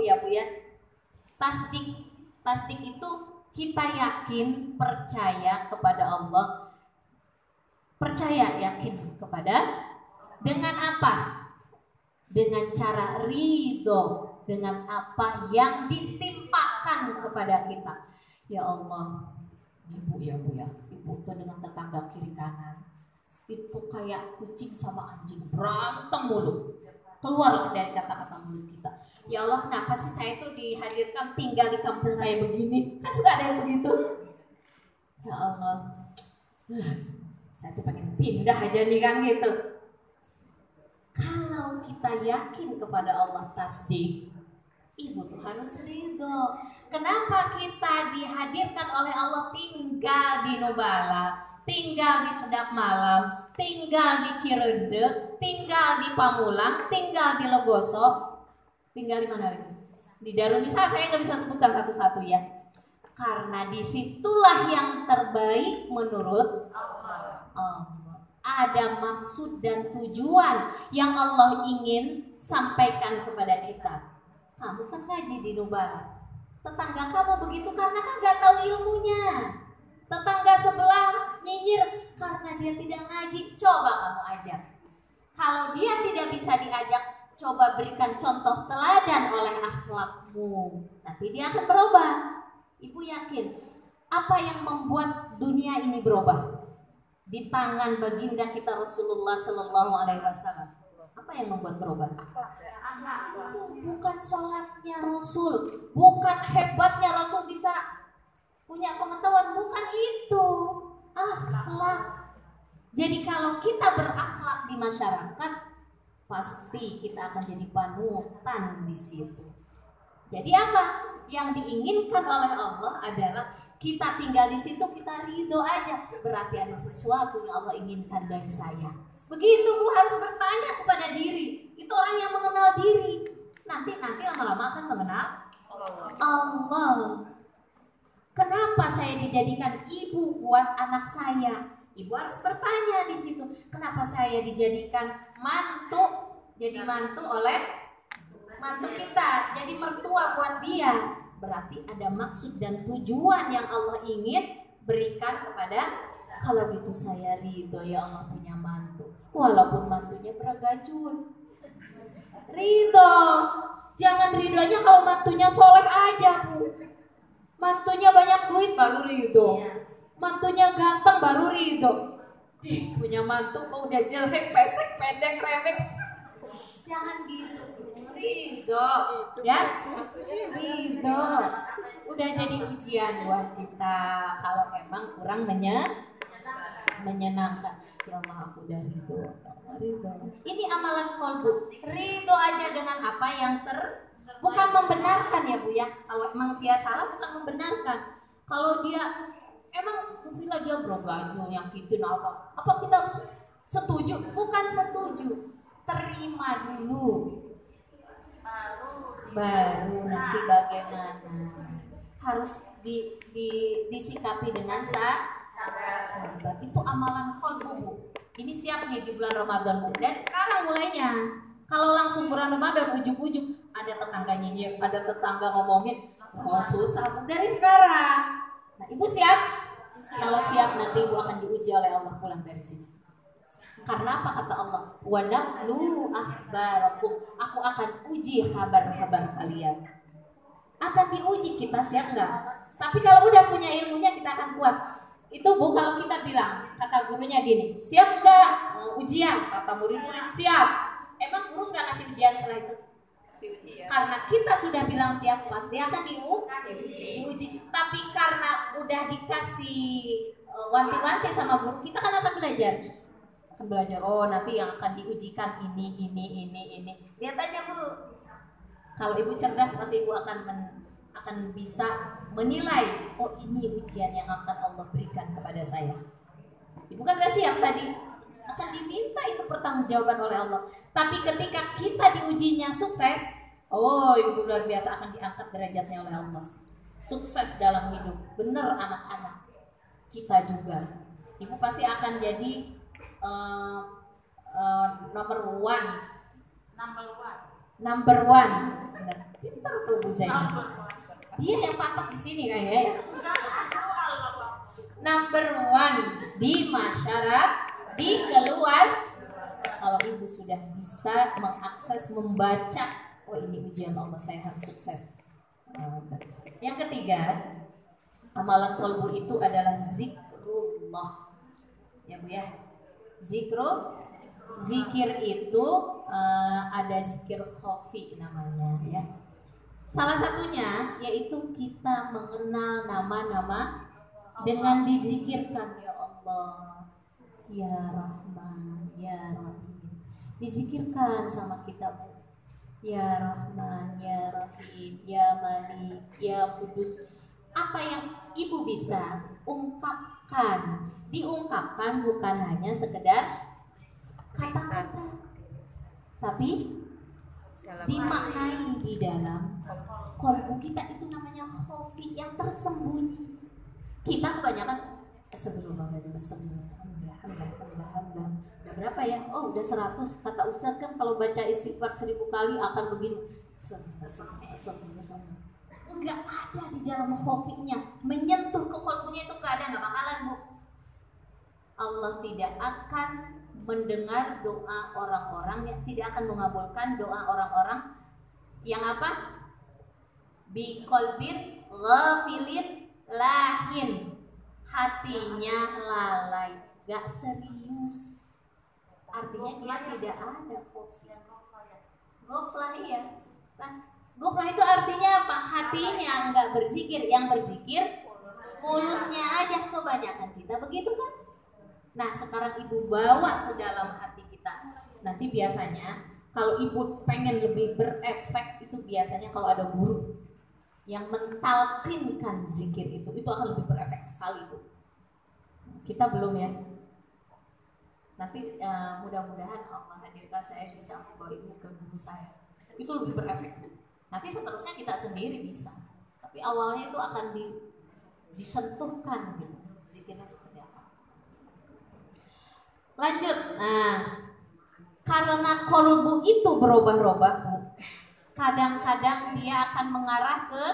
ya Bu ya. Tasdik, tasdik itu kita yakin, percaya kepada Allah. Percaya, yakin kepada dengan apa? Dengan cara ridho, dengan apa yang ditimpakan kepada kita. Ya Allah, Ibu ya Bu ya, Ibu tuh dengan tetangga kiri kanan itu kayak kucing sama anjing berantem mulu, keluar dari kata-kata mulut kita. Ya Allah, kenapa sih saya itu dihadirkan tinggal di kampung kayak begini? Kan suka ada yang begitu. Ya Allah, saya tuh pengen pindah aja nih kan gitu. Kalau kita yakin kepada Allah, tasdik, Ibu tuh harus ridho. Kenapa kita dihadirkan oleh Allah tinggal di Nubala, tinggal di Sedap Malam, tinggal di Cirende, tinggal di Pamulang, tinggal di Legoso, tinggal di mana lagi? Di Darunisa, saya nggak bisa sebutkan satu-satu ya. Karena disitulah yang terbaik menurut Allah. Ada maksud dan tujuan yang Allah ingin sampaikan kepada kita. Kamu kan ngaji di Nubala, tetangga kamu begitu karena kan gak tahu ilmunya. Tetangga sebelah nyinyir karena dia tidak ngaji. Coba kamu ajak. Kalau dia tidak bisa diajak, coba berikan contoh teladan oleh akhlakmu. Nanti dia akan berubah. Ibu yakin apa yang membuat dunia ini berubah? Di tangan baginda kita Rasulullah Sallallahu Alaihi Wasallam. Apa yang membuat berubah? Bukan sholatnya Rasul, bukan hebatnya Rasul bisa punya pengetahuan, bukan itu. Akhlak. Jadi kalau kita berakhlak di masyarakat, pasti kita akan jadi panutan di situ. Jadi apa? Yang diinginkan oleh Allah adalah kita tinggal di situ, kita ridho aja. Berarti ada sesuatu yang Allah inginkan dari saya. Begitu Bu, harus bertanya kepada diri. Itu orang yang mengenal diri. Nanti lama-lama akan mengenal Allah. Kenapa saya dijadikan ibu buat anak saya? Ibu harus bertanya di situ. Kenapa saya dijadikan mantu? Jadi mantu oleh mantu kita. Jadi mertua buat dia. Berarti ada maksud dan tujuan yang Allah ingin berikan kepada. Kalau gitu saya ridho ya Allah punya mantu, walaupun mantunya beragajul. Ridho. Jangan ridhonya kalau mantunya soleh aja Bu. Mantunya banyak duit baru ridho. Mantunya ganteng baru ridho. Punya mantu kok udah jelek, pesek, pendek, rembek. Jangan gitu. Ridho, ya, ridho. Udah jadi ujian buat kita kalau emang kurang menyenangkan. Ya Allah, aku udah ridho. Ini amalan kolbu. Ridho aja dengan apa yang bukan membenarkan ya Bu ya. Kalau emang dia salah bukan membenarkan. Kalau dia emang bila dia berogajul yang gitu apa kita harus setuju? Bukan setuju. Terima dulu. Baru nanti bagaimana. Harus disikapi dengan sabar. Itu amalan kolbu Bu. Ini siap nih di bulan Ramadan Bu. Dan sekarang mulainya. Kalau langsung bulan Ramadan ujuk-ujuk ada tetangga nyinyir, ada tetangga ngomongin, oh susah Bu. Dari sekarang. Nah Ibu siap? Kalau siap nanti Ibu akan diuji oleh Allah pulang dari sini. Karena apa kata Allah? Wa nablu akhbarakum. Aku akan uji kabar-kabar kalian. Akan diuji, kita siap nggak? Tapi kalau udah punya ilmunya kita akan kuat. Itu Bu kalau kita bilang, kata gurunya gini, siap nggak ujian? Kata murid-murid siap. Emang guru nggak kasih ujian setelah itu? Karena kita sudah bilang siap, pasti akan diuji. Tapi karena udah dikasih wanti-wanti sama guru, kita kan akan belajar. Oh nanti yang akan diujikan ini. Lihat aja Bu. Kalau Ibu cerdas, pasti Ibu akan bisa menilai, oh ini ujian yang akan Allah berikan kepada saya. Ibu kan gak siap tadi, akan diminta itu pertanggungjawaban oleh Allah. Tapi ketika kita diujinya sukses, oh Ibu luar biasa akan diangkat derajatnya oleh Allah. Sukses dalam hidup, benar anak-anak kita juga. Ibu pasti akan jadi number one Pintar tuh Bu Zainab. Dia yang pantas di sini kayaknya ya. Number one di masyarakat, di keluar. Kalau ibu sudah bisa mengakses, membaca, oh ini ujian Allah, saya harus sukses. Yang ketiga, amalan kolbu itu adalah zikrullah. Ya Bu ya, zikir itu ada zikir khofi namanya ya. Salah satunya yaitu kita mengenal nama-nama dengan dizikirkan, ya Allah, ya Rahman, ya Rahim. Dizikirkan sama kita, Bu. Ya Rahman, ya Rahim, ya Malik, ya Kudus. Apa yang ibu bisa ungkapkan, diungkapkan bukan hanya sekedar kata-kata, tapi dimaknai di dalam kolbu kita. Itu namanya khofi, yang tersembunyi. Kita kebanyakan astagfirullahaladzim, alhamdulillah. Udah berapa ya? Oh udah 100. Kata Ustaz kan kalau baca istighfar 1000 kali akan begini. Enggak ada di dalam khofinya. Menyentuh ke kolbunya itu enggak ada, enggak bakalan Bu. Allah tidak akan mendengar doa orang-orang, yang tidak akan mengabulkan doa orang-orang yang apa? Biqalbin ghafilin lahin, hatinya lalai, gak serius. Artinya dia tidak ada khofi. Ghaflah ya. Ghaflah itu artinya apa? Hatinya nggak berzikir, yang berzikir mulutnya aja. Kebanyakan kita begitu kan? Nah sekarang ibu bawa ke dalam hati kita. Nanti biasanya kalau ibu pengen lebih berefek itu biasanya kalau ada guru yang mentalkinkan zikir itu akan lebih berefek sekali Bu. Kita belum ya. Nanti mudah-mudahan Allah hadirkan saya bisa membawa ibu ke guru saya. Itu lebih berefek. Nanti seterusnya kita sendiri bisa. Tapi awalnya itu akan disentuhkan gitu. Zikirnya seperti apa. Lanjut. Nah, karena kolbu itu berubah-ubah Bu. Kadang-kadang dia akan mengarah ke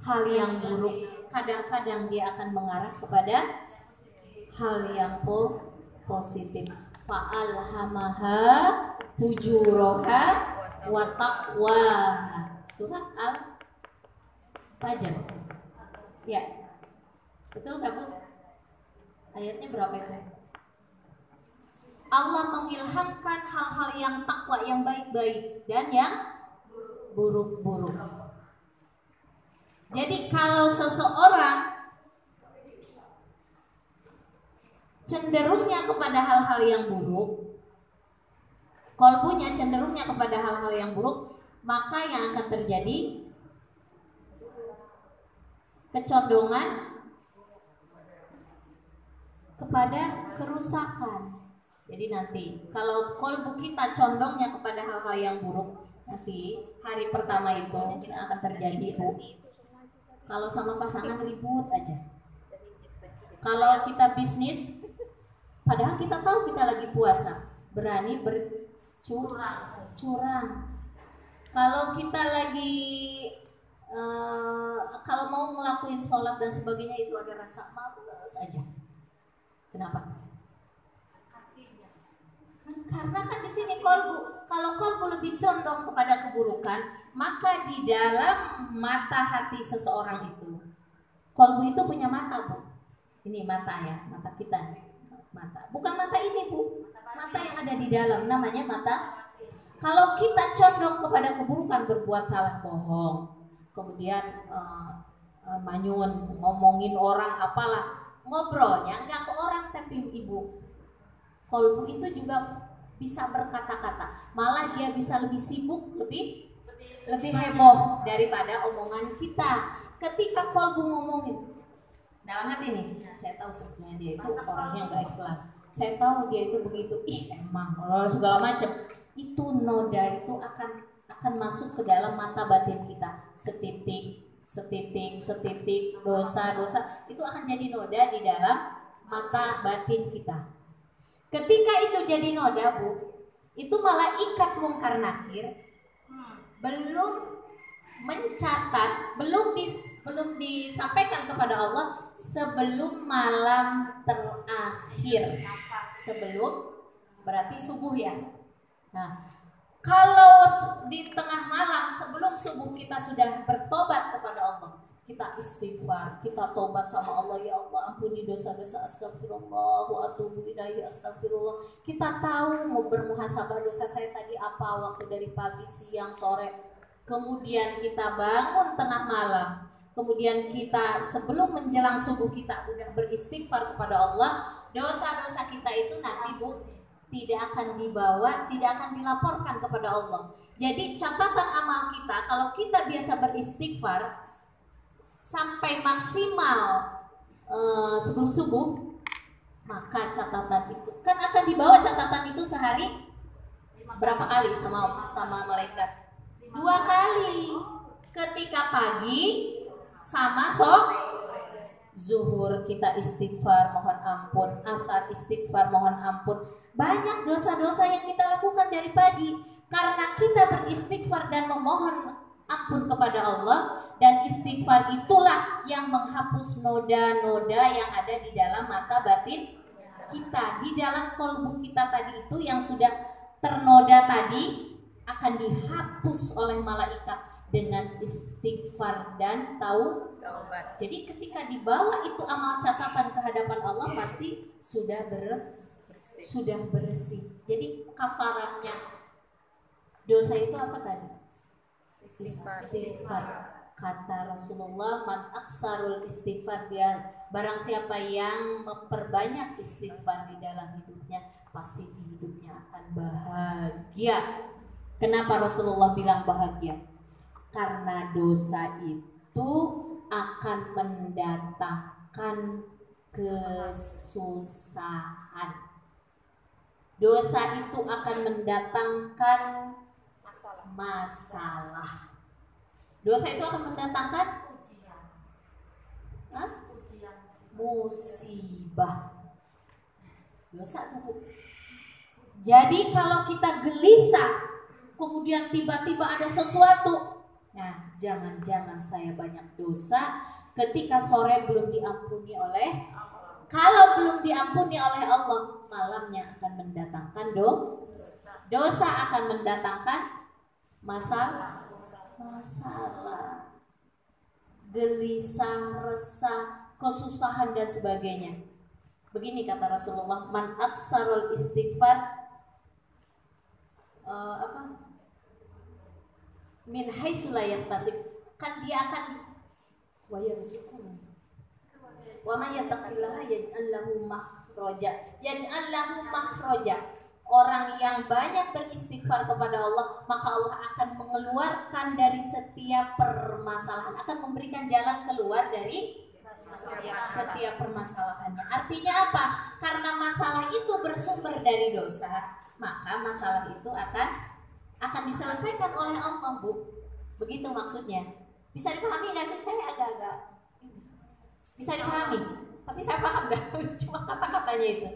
hal yang buruk. Kadang-kadang dia akan mengarah kepada hal yang positif. Fa'alhamaha fujuraha wa taqwaha. Surat Al-Fajr. Ya. Betul nggak Bu? Ayatnya berapa itu? Allah mengilhamkan hal-hal yang takwa, yang baik-baik dan yang buruk-buruk. Jadi kalau seseorang cenderungnya kepada hal-hal yang buruk, kolbunya cenderungnya kepada hal-hal yang buruk, maka yang akan terjadi kecondongan kepada kerusakan. Jadi nanti kalau kolbu kita condongnya kepada hal-hal yang buruk, nanti hari pertama itu yang akan terjadi Bu, kalau sama pasangan ribut aja. Kalau kita bisnis, padahal kita tahu kita lagi puasa, berani bercurang. Kalau kita lagi kalau mau ngelakuin sholat dan sebagainya itu ada rasa malas aja. Kenapa? Karena kan di sini kolbu. Kalau kolbu lebih condong kepada keburukan, maka di dalam mata hati seseorang itu, kolbu itu punya mata Bu. Ini mata ya, mata kita. Mata. Bukan mata ini Bu, mata yang ada di dalam, namanya mata. Kalau kita condong kepada keburukan, berbuat salah, bohong, kemudian manyun, ngomongin orang apalah, ngobrolnya enggak ke orang tapi ibu. Kolbu itu juga bisa berkata-kata, malah dia bisa lebih sibuk, lebih heboh daripada omongan kita. Ketika kolbu ngomongin dalam hati nih, saya tahu sebetulnya dia itu orangnya nggak ikhlas, saya tahu dia itu begitu, emang segala macam, itu noda itu akan masuk ke dalam mata batin kita, setitik dosa itu akan jadi noda di dalam mata batin kita. Ketika itu jadi noda Bu, itu malah ikat mungkar nakir, belum mencatat, belum disampaikan kepada Allah sebelum malam terakhir. Sebelum berarti subuh ya. Nah, kalau di tengah malam sebelum subuh kita sudah bertobat kepada Allah, kita istighfar, kita tobat sama Allah, ya Allah ampuni dosa-dosa, astagfirullah wa atubu ilaihi, astagfirullah. Kita tahu mau bermuhasabah dosa saya tadi apa waktu dari pagi, siang, sore. Kemudian kita bangun tengah malam. Kemudian kita sebelum menjelang subuh kita udah beristighfar kepada Allah. Dosa-dosa kita itu nanti Bu tidak akan dibawa, tidak akan dilaporkan kepada Allah. Jadi catatan amal kita, kalau kita biasa beristighfar sampai maksimal sebelum subuh, maka catatan itu kan akan dibawa, catatan itu sehari berapa kali sama malaikat? 2 kali, ketika pagi sama zuhur kita istighfar mohon ampun, asar istighfar mohon ampun. Banyak dosa-dosa yang kita lakukan dari pagi karena kita beristighfar dan memohon ampun kepada Allah, dan istighfar itulah yang menghapus noda-noda yang ada di dalam mata batin kita, di dalam kolbu kita tadi itu yang sudah ternoda tadi akan dihapus oleh malaikat dengan istighfar dan taubat. Jadi ketika dibawa itu amal catatan ke hadapan Allah pasti sudah bersih. Jadi kafarahnya dosa itu apa tadi? Istighfar. Kata Rasulullah, man aksarul istighfar, barang siapa yang memperbanyak istighfar di dalam hidupnya, pasti di hidupnya akan bahagia. Kenapa Rasulullah bilang bahagia? Karena dosa itu akan mendatangkan kesusahan. Dosa itu akan mendatangkan masalah. Dosa itu akan mendatangkan musibah. Dosa itu. Jadi kalau kita gelisah, kemudian tiba-tiba ada sesuatu, nah jangan-jangan saya banyak dosa ketika sore belum diampuni oleh, kalau belum diampuni oleh Allah, malamnya akan mendatangkan dosa akan mendatangkan masalah, gelisah, resah, kesusahan dan sebagainya. Begini kata Rasulullah, man aksarul istighfar min haitsu la yahtasib, kan dia akan wa yarzuquna wa may yattaqillaha yaj'al lahu makhraja. Orang yang banyak beristighfar kepada Allah, maka Allah akan mengeluarkan dari setiap permasalahan, akan memberikan jalan keluar dari setiap permasalahannya. Artinya apa? Karena masalah itu bersumber dari dosa, maka masalah itu akan diselesaikan oleh Allah, Bu. Begitu maksudnya. Bisa dipahami nggak sih? Saya agak-agak bisa dipahami, tapi saya paham dah, cuma kata-katanya itu.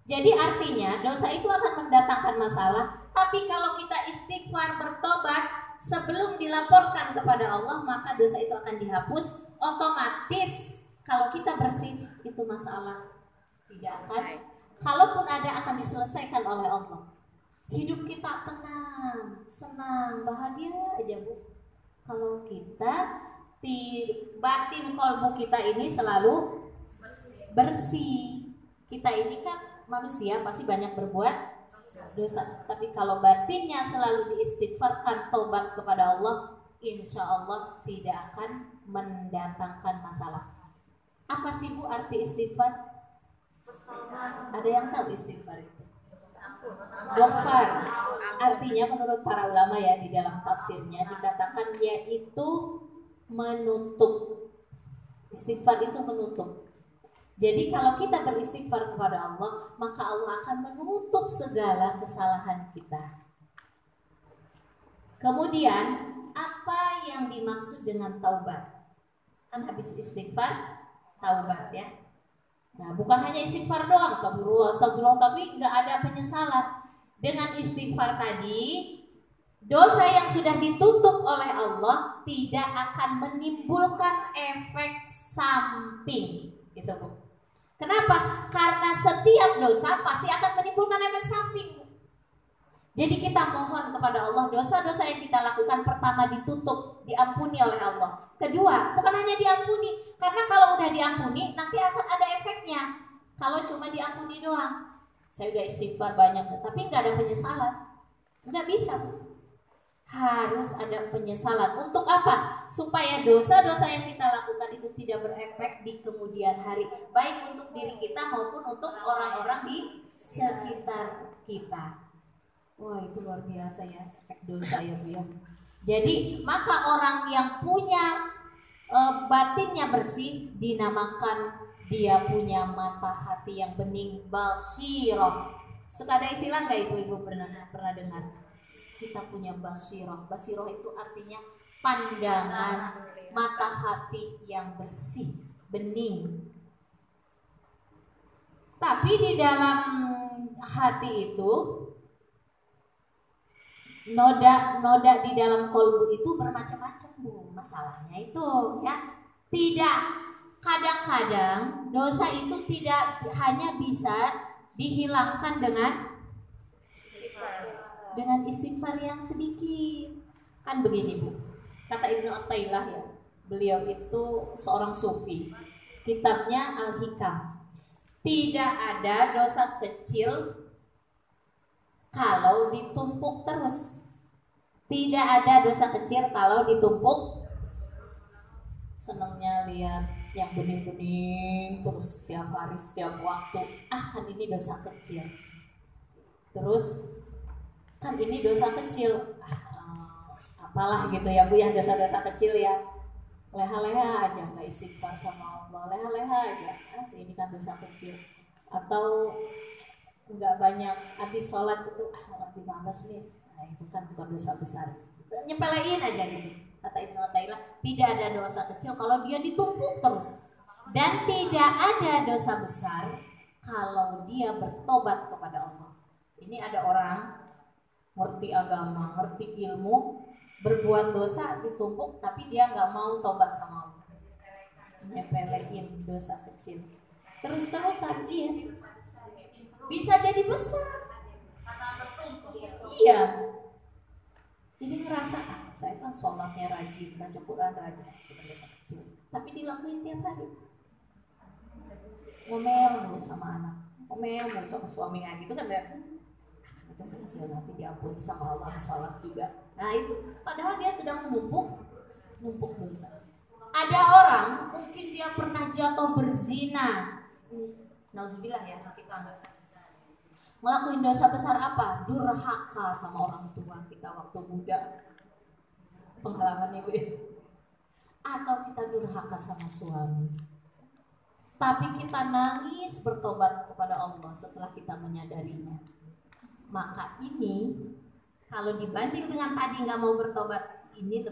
Jadi artinya dosa itu akan mendatangkan masalah, tapi kalau kita istighfar, bertobat sebelum dilaporkan kepada Allah, maka dosa itu akan dihapus. Otomatis kalau kita bersih, itu masalah tidak akan, kalaupun ada, akan diselesaikan oleh Allah. Hidup kita tenang, senang, bahagia aja, Bu. Kalau kita batin kolbu kita ini selalu bersih. Kita ini kan manusia, pasti banyak berbuat dosa, tapi kalau batinnya selalu diistighfarkan, tobat kepada Allah, insya Allah tidak akan mendatangkan masalah. Apa sih, Bu, arti istighfar? Ada yang tahu istighfar itu? Ghafar, artinya menurut para ulama ya, di dalam tafsirnya dikatakan yaitu menutup. Istighfar itu menutup. Jadi kalau kita beristighfar kepada Allah, maka Allah akan menutup segala kesalahan kita. Kemudian apa yang dimaksud dengan taubat? Kan habis istighfar, taubat ya. Nah, bukan hanya istighfar doang, astagfirullah, tapi nggak ada penyesalan. Dengan istighfar tadi, dosa yang sudah ditutup oleh Allah Allah tidak akan menimbulkan efek samping, gitu Bu. Kenapa? Karena setiap dosa pasti akan menimbulkan efek samping. Jadi kita mohon kepada Allah dosa-dosa yang kita lakukan pertama ditutup, diampuni oleh Allah. Kedua, bukan hanya diampuni, karena kalau udah diampuni nanti akan ada efeknya. Kalau cuma diampuni doang, saya udah istighfar banyak, tapi nggak ada penyesalan, nggak bisa. Harus ada penyesalan. Untuk apa? Supaya dosa-dosa yang kita lakukan itu tidak berefek di kemudian hari, baik untuk diri kita maupun untuk orang-orang di sekitar kita. Wah, itu luar biasa ya, efek dosa ya Bu ya. Jadi maka orang yang punya batinnya bersih dinamakan dia punya mata hati yang bening, basirah. Suka ada istilah nggak itu Ibu pernah dengar? Kita punya basirah. Basirah itu artinya pandangan mata hati yang bersih, bening. Tapi di dalam hati itu noda di dalam kolbu itu bermacam-macam Bu. Masalahnya itu ya, tidak, kadang-kadang dosa itu tidak hanya bisa dihilangkan dengan istighfar yang sedikit. Kan begini Bu, kata Ibnu Athaillah ya, beliau itu seorang sufi. Kitabnya Al-Hikam. Tidak ada dosa kecil kalau ditumpuk terus. Tidak ada dosa kecil kalau ditumpuk. Senangnya lihat yang bening-bening terus setiap hari, setiap waktu. Kan ini dosa kecil. Terus kan ini dosa kecil. Apalah gitu ya Bu, yang dosa-dosa kecil ya. Leha-leha aja nggak istighfar sama Allah. Leha-leha aja. Ini kan dosa kecil. Atau nggak banyak habis sholat itu lebih malas nih, nah itu kan bukan dosa besar, nyepelein aja gitu. Kata Ibnu Athaillah, tidak ada dosa kecil kalau dia ditumpuk terus, dan tidak ada dosa besar kalau dia bertobat kepada Allah. Ini ada orang ngerti agama, ngerti ilmu, berbuat dosa ditumpuk tapi dia nggak mau tobat sama Allah, nyepelein dosa kecil terus-terusan. Iya, bisa jadi besar. Iya. Jadi ngerasa saya kan sholatnya rajin, baca Quran rajin, itu kan dosa kecil. Tapi dilakuin tiap hari. Ngomel mulu sama anak, ngomel mulu sama suami gitu kan ya. Itu kecil, nanti diampuni sama Allah, sholat juga. Nah itu, padahal dia sedang menumpuk dosa. Ada orang mungkin dia pernah jatuh berzina. Nauzubillah ya, kita nggak ngelakuin dosa besar apa? Durhaka sama orang tua kita waktu muda. Pengalaman Ibu ya. Atau kita durhaka sama suami. Tapi kita nangis bertobat kepada Allah setelah kita menyadarinya. Maka ini kalau dibanding dengan tadi nggak mau bertobat, ini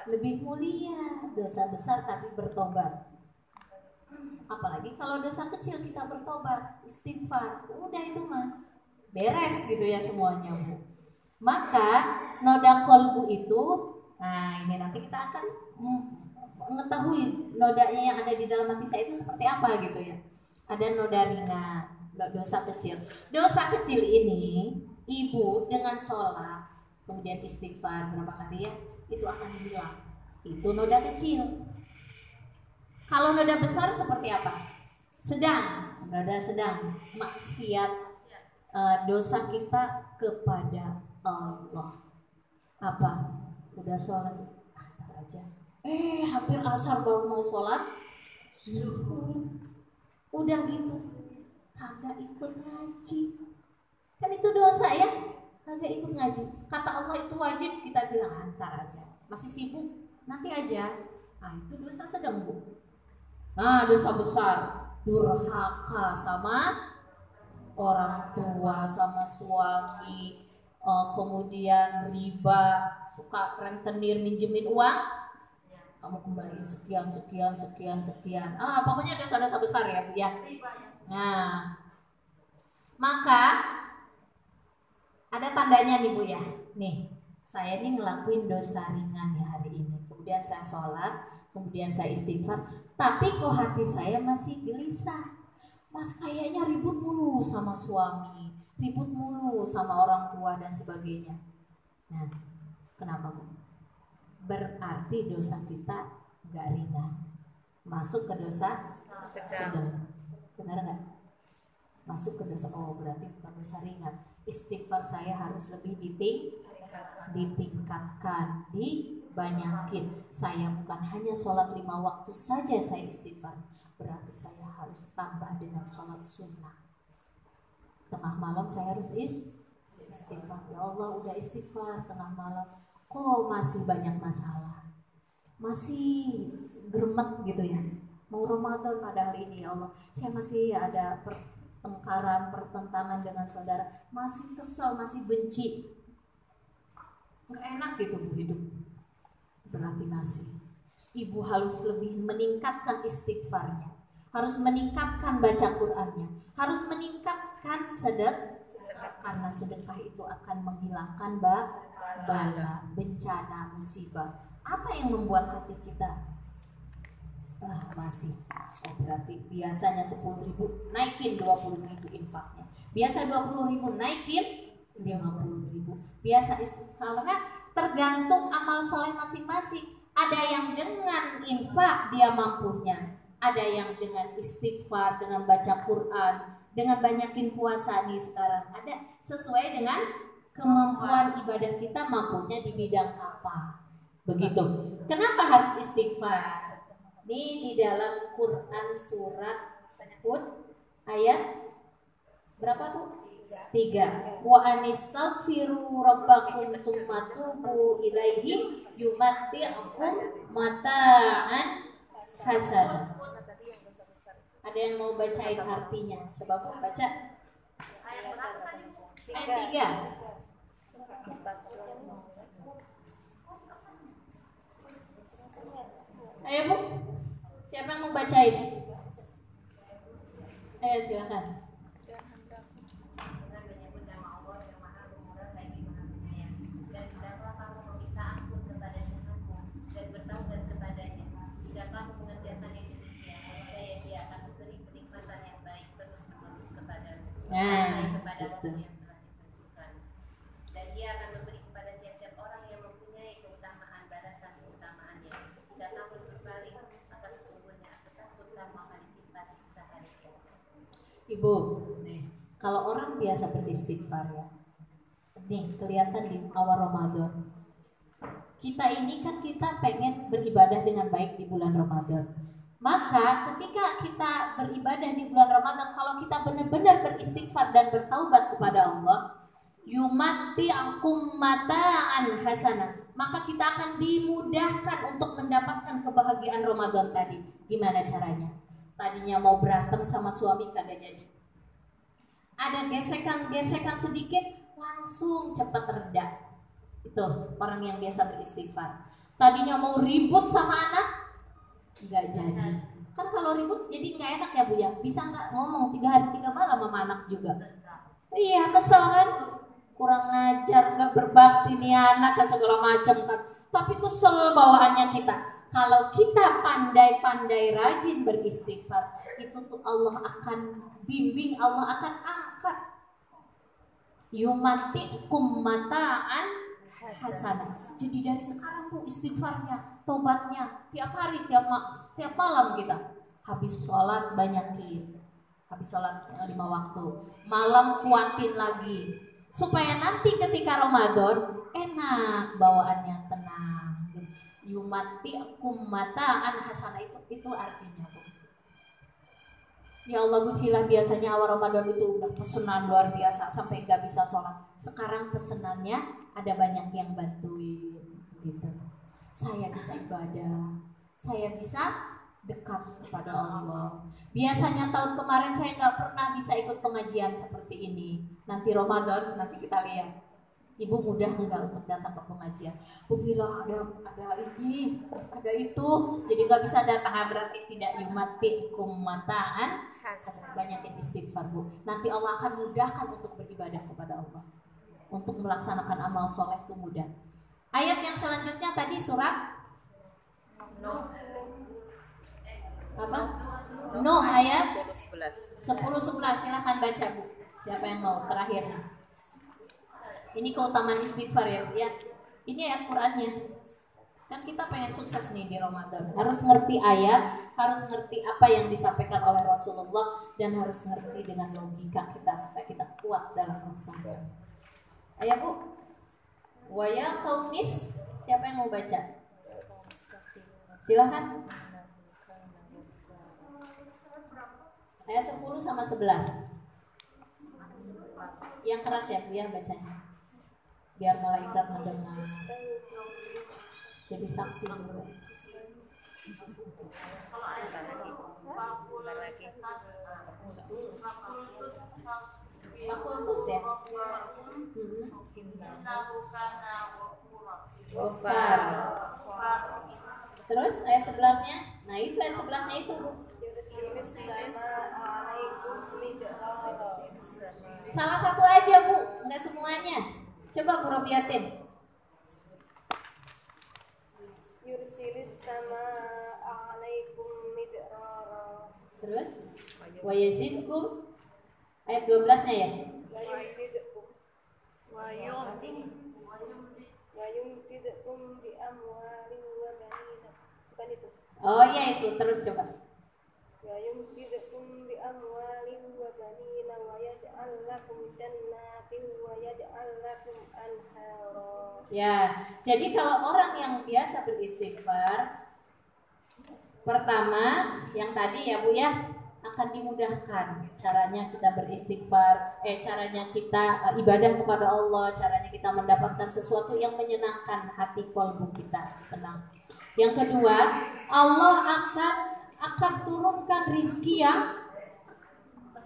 lebih mulia. Dosa besar tapi bertobat. Apalagi kalau dosa kecil kita bertobat, istighfar, udah itu mah beres gitu ya semuanya Bu. Maka noda kolbu itu, nah ini nanti kita akan mengetahui nodanya yang ada di dalam hati saya itu seperti apa gitu ya. Ada noda ringan, dosa kecil. Dosa kecil ini Ibu dengan sholat, kemudian istighfar berapa kali ya, itu akan hilang. Itu noda kecil. Kalau noda besar seperti apa? Noda sedang, maksiat, dosa kita kepada Allah. Apa? Udah sholat, aja. Hampir asar baru mau sholat, udah gitu, kagak ikut ngaji. Kan itu dosa ya, kagak ikut ngaji. Kata Allah itu wajib, kita bilang antar aja. Masih sibuk, nanti aja. Itu dosa sedang Bu. Nah, dosa besar, durhaka sama orang tua, sama suami, kemudian riba, suka rentenir minjemin uang, kamu kembaliin sekian. Pokoknya dosa-dosa besar ya Bu ya. Nah, maka ada tandanya nih Bu ya. Nih, saya ini ngelakuin dosa ringan ya. kemudian saya sholat, kemudian saya istighfar, tapi kok hati saya masih gelisah. Mas, kayaknya ribut mulu sama suami, ribut mulu sama orang tua dan sebagainya. Nah, kenapa Bu? Berarti dosa kita nggak ringan, masuk ke dosa sedang. Benar nggak? Masuk ke dosa, oh berarti bukan dosa ringan. Istighfar saya harus lebih ditingkatkan, dibanyakin. Saya bukan hanya sholat 5 waktu saja saya istighfar, berarti saya harus tambah dengan sholat sunnah. Tengah malam saya harus istighfar. Ya Allah, udah istighfar tengah malam, kok masih banyak masalah, masih gremet gitu ya. Mau Ramadan padahal ini, ya Allah, saya masih ada pertengkaran, pertentangan dengan saudara, masih kesel, masih benci, nggak enak gitu Bu hidup. Berarti masih Ibu harus lebih meningkatkan istighfarnya, harus meningkatkan baca Qur'annya, harus meningkatkan sedekah, karena sedekah itu akan menghilangkan bala, bencana, musibah. Apa yang membuat hati kita masih, berarti biasanya 10.000 naikin 20.000 infaknya, biasa 20.000 naikin 50.000, biasa karena tergantung amal soleh masing-masing. Ada yang dengan infak dia mampunya, ada yang dengan istighfar, dengan baca Quran, dengan banyakin puasa nih sekarang, ada sesuai dengan kemampuan ibadah kita, mampunya di bidang apa, begitu. Kenapa harus istighfar? Ini di dalam Quran surat Hud ayat berapa Bu? 3. Wa anistaghfiru rabbakum summa tubu ilaihi yumatti'ukum mata'an hasan. Ada yang mau bacain artinya? Coba Bu baca. Ayat 3. Ayo Bu, siapa yang mau bacain? Ayo silakan. Nah, betul. Dan dia akan memberi kepada tiap-tiap orang yang mempunyai keutamaan balasan keutamaannya. Jika kamu berbalik, maka sesungguhnya takutlah akan ditimpa siksa hari kiamat. Ibu, nih, kalau orang biasa beristighfar ya, nih kelihatan di awal Ramadan. Kita ini kan kita pengen beribadah dengan baik di bulan Ramadan. Maka ketika kita beribadah di bulan Ramadan, kalau kita benar-benar beristighfar dan bertaubat kepada Allah, yumatti'ukum mata'an hasanah, maka kita akan dimudahkan untuk mendapatkan kebahagiaan Ramadan tadi. Gimana caranya? Tadinya mau berantem sama suami kagak jadi, ada gesekan-gesekan sedikit, langsung cepat reda. Itu orang yang biasa beristighfar. Tadinya mau ribut sama anak, nggak jadi. Kan kalau ribut jadi nggak enak ya Bu ya, bisa nggak ngomong 3 hari 3 malam sama anak juga. Iya, kesel kan, kurang ngajar, nggak berbakti nih anak kan, segala macam kan. Tapi kesel bawaannya kita. Kalau kita pandai-pandai rajin beristighfar, itu tuh Allah akan bimbing, Allah akan angkat. Yumatti'ukum mata'an hasanah. Jadi dari sekarang Bu istighfarnya, tobatnya tiap hari, tiap malam kita. Habis sholat banyakin, habis sholat 5 waktu, malam kuatin lagi, supaya nanti ketika Ramadan enak bawaannya, tenang. Yumatti'ukum mata'an hasanah, itu artinya Bu. Ya Allah Bu Vila, biasanya awal Ramadan itu udah pesanan luar biasa sampai gak bisa sholat. Sekarang pesenannya ada banyak yang bantuin gitu. Saya bisa ibadah, saya bisa dekat kepada Allah. Biasanya tahun kemarin saya gak pernah bisa ikut pengajian seperti ini. Nanti Ramadan, nanti kita lihat Ibu mudah enggak untuk datang ke pengajian? Bu Vila ada ini, ada itu, jadi gak bisa datang. Berarti tidak yumatti'ukum mata'an, banyakin istighfar Bu. Nanti Allah akan mudahkan untuk beribadah kepada Allah, untuk melaksanakan amal soleh itu mudah. Ayat yang selanjutnya tadi surat Apa? No ayat 10-11. 10-11. Silahkan baca Bu. Siapa yang mau terakhirnya? Ini keutamaan istighfar ya Bu ya. Ini ayat Qur'annya. Kan kita pengen sukses nih di Ramadan. Harus ngerti ayat, harus ngerti apa yang disampaikan oleh Rasulullah, dan harus ngerti dengan logika kita supaya kita kuat dalam melaksanakan. Ayo Bu. Waya kaumis, siapa yang mau baca? Silahkan. Ayat 10 sama 11. Yang keras ya Bu ya bacanya. Biar malaikat mendengar. Jadi saksi dulu. Bentar lagi. Fakultus ya. Gofar. Terus ayat 11-nya. Nah itu ayat 11-nya itu Bu. Salah satu aja Bu, enggak semuanya. Coba Bu Robiatin. Yursilis sama alaikum midrara. Terus wa yazidkum ayat 12-nya ya. Wa yumdidkum bi amwalin wa banina. Bukan itu. Oh iya itu, terus coba. Wa yumdidkum bi amwalin wa banina wa yaj'al lakum jannatin wa yaj'al lakum anhara. Ya, jadi kalau orang yang biasa beristighfar, pertama yang tadi ya Bu ya, akan dimudahkan caranya kita beristighfar, caranya kita ibadah kepada Allah, caranya kita mendapatkan sesuatu yang menyenangkan hati kolbu kita, tenang. Yang kedua, Allah akan turunkan rizki yang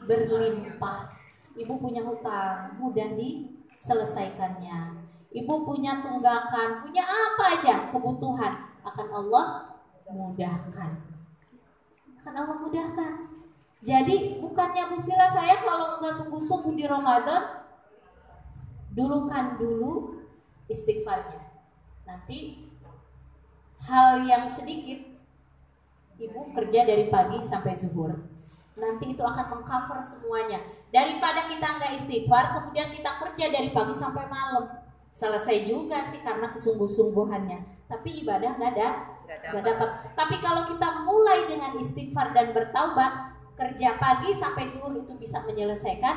berlimpah. Ibu punya hutang, mudah diselesaikannya. Ibu punya tunggakan, punya apa aja kebutuhan, akan Allah mudahkan. Akan Allah mudahkan. Jadi bukannya Bu Vila saya kalau nggak sungguh-sungguh di Ramadan, dulukan dulu istighfarnya. Nanti hal yang sedikit, Ibu kerja dari pagi sampai zuhur. Nanti itu akan mengcover semuanya. Daripada kita nggak istighfar, kemudian kita kerja dari pagi sampai malam. Selesai juga sih karena kesungguh-sungguhannya. Tapi ibadah nggak dapat. Tapi kalau kita mulai dengan istighfar dan bertaubat, kerja pagi sampai zuhur itu bisa menyelesaikan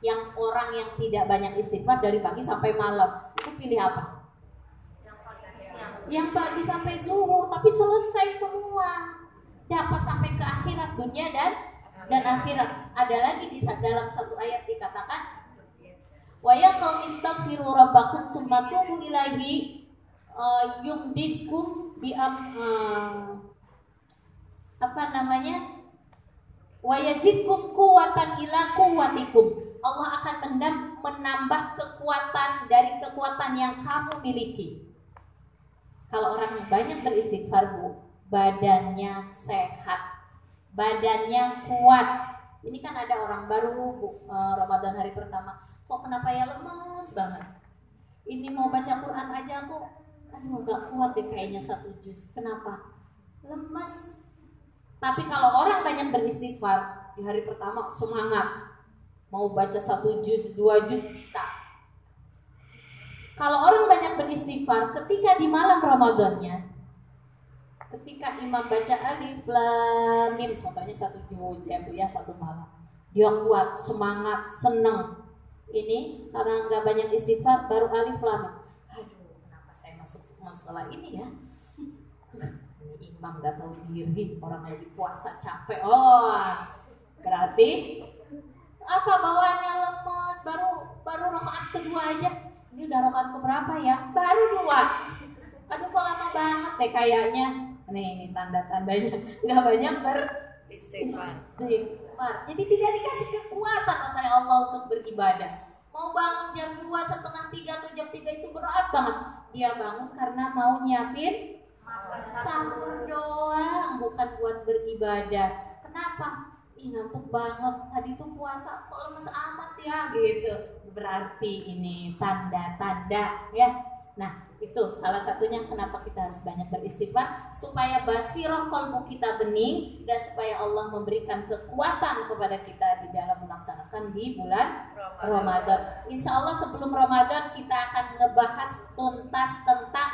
yang orang yang tidak banyak istighfar dari pagi sampai malam. Itu pilih apa? Yang pagi sampai zuhur, tapi selesai semua. Dapat sampai ke akhirat, dunia dan akhirat. Ada lagi di dalam satu ayat dikatakan, wa ya qaumi istaghfiru rabbakum tsumma tubu ilaihi yumdidkum bi wa yazidkum quwwatan ila quwwatikum. Allah akan menambah kekuatan dari kekuatan yang kamu miliki. Kalau orang banyak beristighfar Bu, badannya sehat, badannya kuat. Ini kan ada orang baru Bu, Ramadan hari pertama, kok kenapa ya lemes banget. Ini mau baca Quran aja kok, aduh gak kuat deh kayaknya 1 juz. Kenapa? Lemes. Tapi kalau orang banyak beristighfar, di hari pertama semangat, mau baca 1 juz, 2 juz bisa. Kalau orang banyak beristighfar, ketika di malam Ramadannya, ketika imam baca alif lam mim, contohnya 1 juz ya Bu ya, 1 malam, dia kuat, semangat, seneng. Ini karena nggak banyak istighfar, baru alif lam mim. Aduh, kenapa saya masuk masalah ini ya? Ini imam nggak tahu diri, orang lagi puasa capek. Oh, berarti apa bawaannya lemes, baru rakaat kedua aja. Ini udah rakaat keberapa ya? Baru 2. Aduh kok lama banget deh kayaknya. Nih tanda-tandanya nggak banyak beristighfar. Jadi tidak dikasih kekuatan oleh Allah untuk beribadah. Mau bangun jam 2, setengah 3 atau jam 3 itu berat banget. Dia bangun karena mau nyiapin sahur doang, bukan buat beribadah. Kenapa? Ih ngantuk banget, tadi tuh puasa kok lemes amat ya gitu. Berarti ini tanda-tanda ya. Nah, itu salah satunya kenapa kita harus banyak beristighfar, supaya basiroh qalbu kita bening dan supaya Allah memberikan kekuatan kepada kita di dalam melaksanakan di bulan Ramadan. Insya Allah sebelum Ramadan kita akan ngebahas tuntas tentang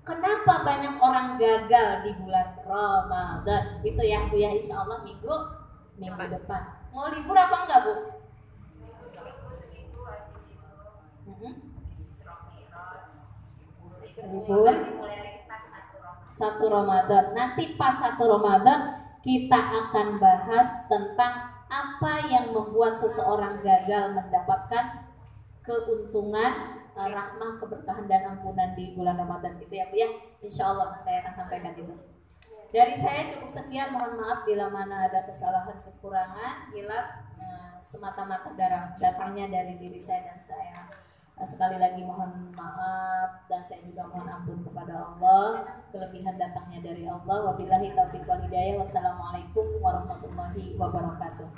kenapa banyak orang gagal di bulan Ramadan. Itu ya Bu ya, insya Allah minggu depan. Mau libur apa enggak Bu? Libur satu Ramadan. Nanti pas satu Ramadan kita akan bahas tentang apa yang membuat seseorang gagal mendapatkan keuntungan, rahmah, keberkahan dan ampunan di bulan Ramadan gitu ya Bu ya. Insya Allah saya akan sampaikan itu. Dari saya cukup sekian, mohon maaf bila mana ada kesalahan kekurangan, bila semata-mata datangnya dari diri saya dan saya. Sekali lagi mohon maaf dan saya juga mohon ampun kepada Allah, kelebihan datangnya dari Allah. Wabillahi taufiq wal hidayah. Wassalamualaikum warahmatullahi wabarakatuh.